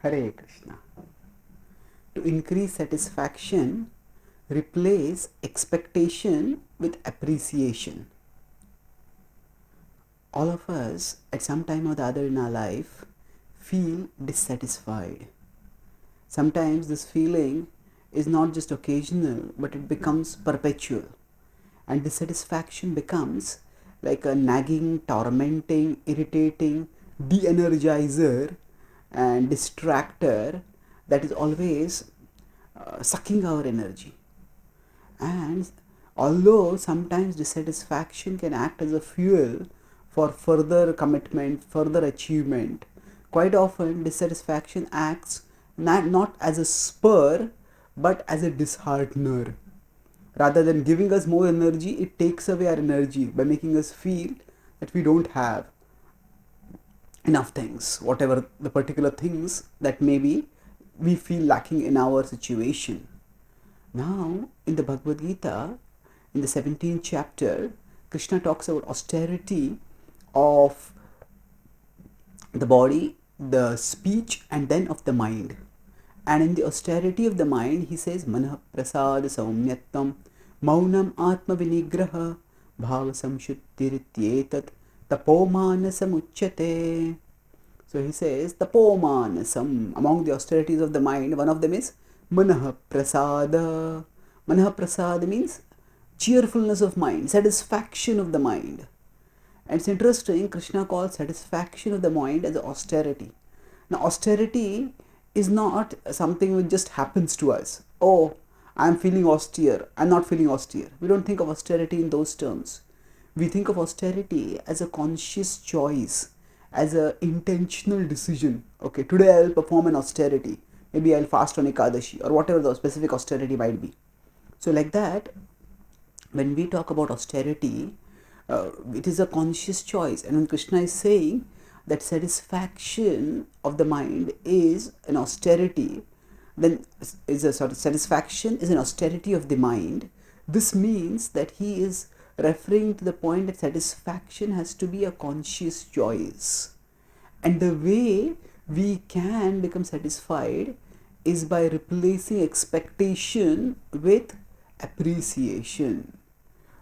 Hare Krishna. To increase satisfaction, replace expectation with appreciation. All of us at some time or the other in our life feel dissatisfied. Sometimes this feeling is not just occasional, but it becomes perpetual. And dissatisfaction becomes like a nagging, tormenting, irritating de-energizer and distractor that is always sucking our energy. And although sometimes dissatisfaction can act as a fuel for further commitment, further achievement, quite often dissatisfaction acts not as a spur but as a disheartener. Rather than giving us more energy, it takes away our energy by making us feel that we don't have enough things, whatever the particular things that maybe we feel lacking in our situation. Now, in the Bhagavad Gita, in the 17th chapter, Krishna talks about austerity of the body, the speech, and then of the mind. And in the austerity of the mind, he says, Manah prasad saumyattam maunam atma vinigraha bhava samshuddhirityetat tapomanasam uchyate. So he says, tapomanasam. Among the austerities of the mind, one of them is manah prasada. Manah prasada means cheerfulness of mind, satisfaction of the mind. And it's interesting, Krishna calls satisfaction of the mind as austerity. Now, austerity is not something which just happens to us. Oh, I'm feeling austere, I'm not feeling austere. We don't think of austerity in those terms. We think of austerity as a conscious choice, as an intentional decision. Okay, today I'll perform an austerity. Maybe I'll fast on Ekadashi or whatever the specific austerity might be. So, like that, when we talk about austerity, it is a conscious choice. And when Krishna is saying that satisfaction of the mind is an austerity, then is a sort of satisfaction is an austerity of the mind. This means that he is referring to the point that satisfaction has to be a conscious choice. And the way we can become satisfied is by replacing expectation with appreciation.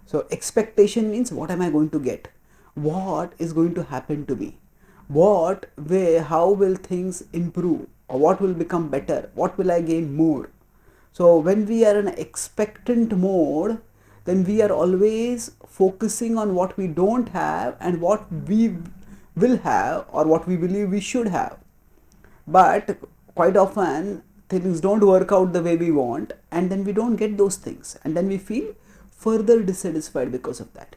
So expectation means, what am I going to get? What is going to happen to me? What way, how will things improve? Or what will become better? What will I gain more? So when we are in an expectant mode, then we are always focusing on what we don't have and what we will have or what we believe we should have. But quite often things don't work out the way we want, and then we don't get those things, and then we feel further dissatisfied because of that.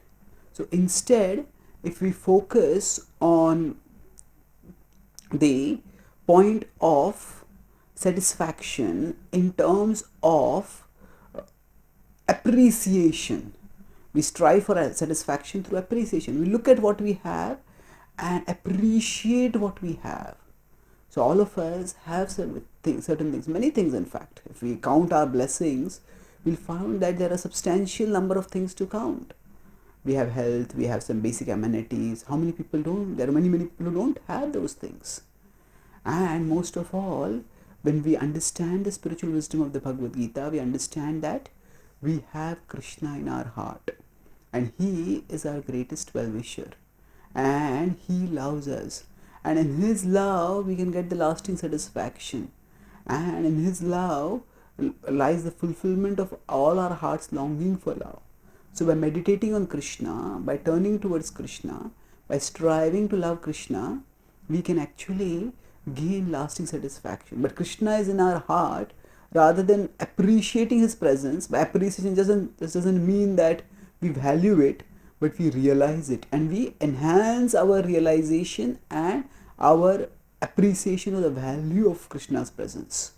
So instead, if we focus on the point of satisfaction in terms of appreciation, we strive for satisfaction through appreciation. We look at what we have and appreciate what we have. So all of us have certain things, many things in fact. If we count our blessings, we'll find that there are a substantial number of things to count. We have health, we have some basic amenities. How many people don't? There are many people who don't have those things. And most of all, when we understand the spiritual wisdom of the Bhagavad Gita, we understand that we have Krishna in our heart. And he is our greatest well-wisher. And he loves us. And in his love, we can get the lasting satisfaction. And in his love lies the fulfillment of all our heart's longing for love. So by meditating on Krishna, by turning towards Krishna, by striving to love Krishna, we can actually gain lasting satisfaction. But Krishna is in our heart. Rather than appreciating his presence, by appreciation doesn't mean that we value it, but we realize it, and we enhance our realization and our appreciation of the value of Krishna's presence.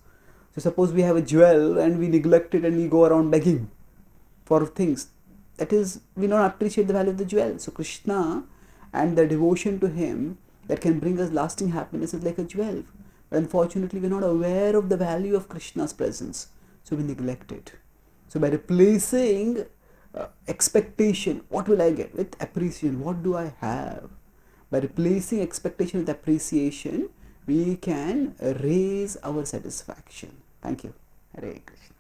So suppose we have a jewel and we neglect it and we go around begging for things. That is, we don't appreciate the value of the jewel. So Krishna and the devotion to him that can bring us lasting happiness is like a jewel. But unfortunately, we're not aware of the value of Krishna's presence. So we neglect it. So by replacing expectation, what will I get? With appreciation, what do I have? By replacing expectation with appreciation, we can raise our satisfaction. Thank you. Hare Krishna.